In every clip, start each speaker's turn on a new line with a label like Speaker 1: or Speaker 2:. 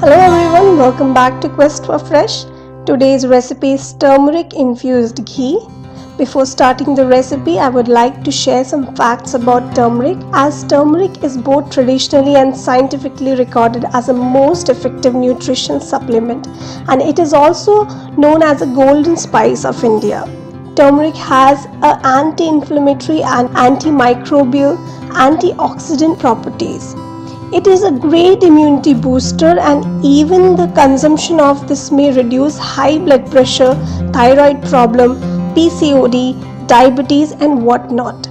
Speaker 1: Hello everyone, welcome back to Quest for Fresh. Today's recipe is turmeric infused ghee. Before starting the recipe, I would like to share some facts about turmeric, as turmeric is both traditionally and scientifically recorded as a most effective nutrition supplement, and it is also known as a golden spice of India. Turmeric has anti-inflammatory and antimicrobial antioxidant properties. It is a great immunity booster, and even the consumption of this may reduce high blood pressure, thyroid problem, PCOD, diabetes and whatnot.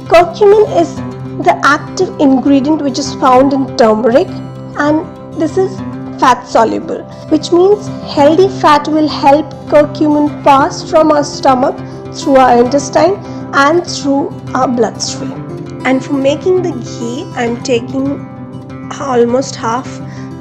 Speaker 1: Curcumin is the active ingredient which is found in turmeric, and this is fat soluble, which means healthy fat will help curcumin pass from our stomach through our intestine and through our bloodstream. And for making the ghee, I am taking almost half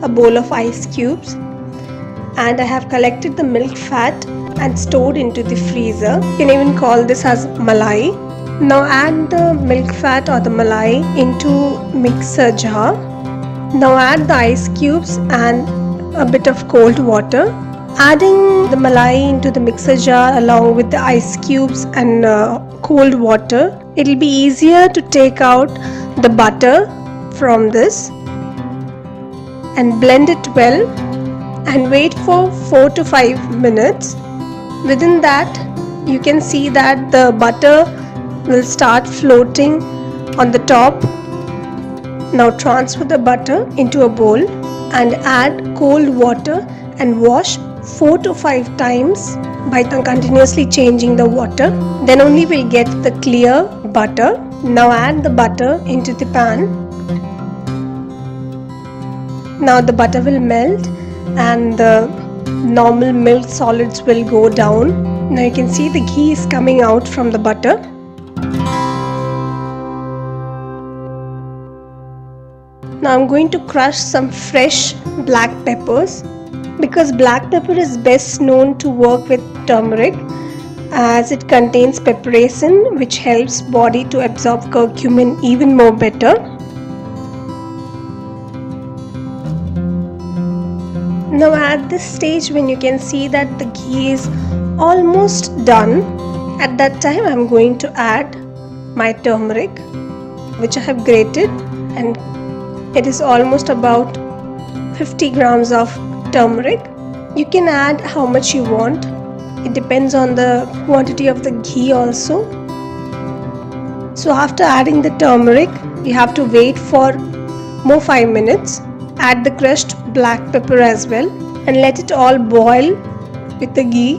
Speaker 1: a bowl of ice cubes, and I have collected the milk fat and stored into the freezer. You can even call this as malai. Now add the milk fat or the malai into mixer jar. Now add the ice cubes and a bit of cold water. Adding the malai into the mixer jar along with the ice cubes and cold water, it will be easier to take out the butter from this and blend it well and wait for 4 to 5 minutes. Within that, you can see that the butter will start floating on the top. Now transfer the butter into a bowl and add cold water and wash 4 to 5 times by continuously changing the water. Then only we'll get the clear butter. Now add the butter into the pan. Now the butter will melt and the normal milk solids will go down. Now you can see the ghee is coming out from the butter. Now I'm going to crush some fresh black peppers, because black pepper is best known to work with turmeric, as it contains piperazine, which helps body to absorb curcumin even more better. Now at this stage, when you can see that the ghee is almost done, at that time I'm going to add my turmeric, which I have grated, and it is almost about 50 grams of turmeric. You can add how much you want. It depends on the quantity of the ghee also. So after adding the turmeric, you have to wait for more 5 minutes. Add the crushed black pepper as well and let it all boil with the ghee.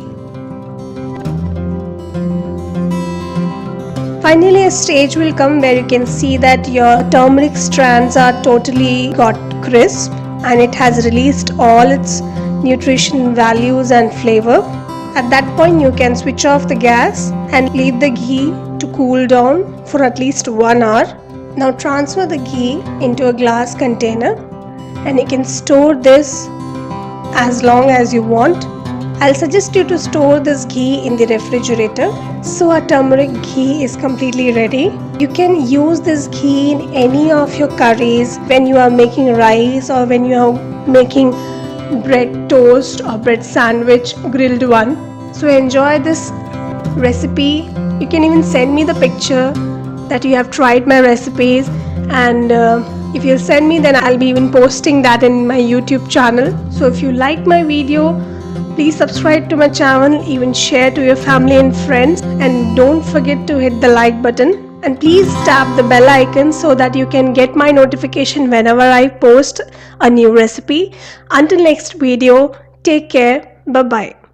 Speaker 1: Finally, a stage will come where you can see that your turmeric strands are totally got crisp and it has released all its nutrition values and flavor. At that point, you can switch off the gas and leave the ghee to cool down for at least 1 hour. Now transfer the ghee into a glass container and you can store this as long as you want. I'll suggest you to store this ghee in the refrigerator. So our turmeric ghee is completely ready. You can use this ghee in any of your curries when you are making rice or when you are making bread toast or bread sandwich, grilled one. So enjoy this recipe. You can even send me the picture that you have tried my recipes, and if you send me, then I'll be even posting that in my YouTube channel. So if you like my video, please subscribe to my channel, even share to your family and friends, and don't forget to hit the like button. And please tap the bell icon so that you can get my notification whenever I post a new recipe. Until next video, take care. Bye-bye.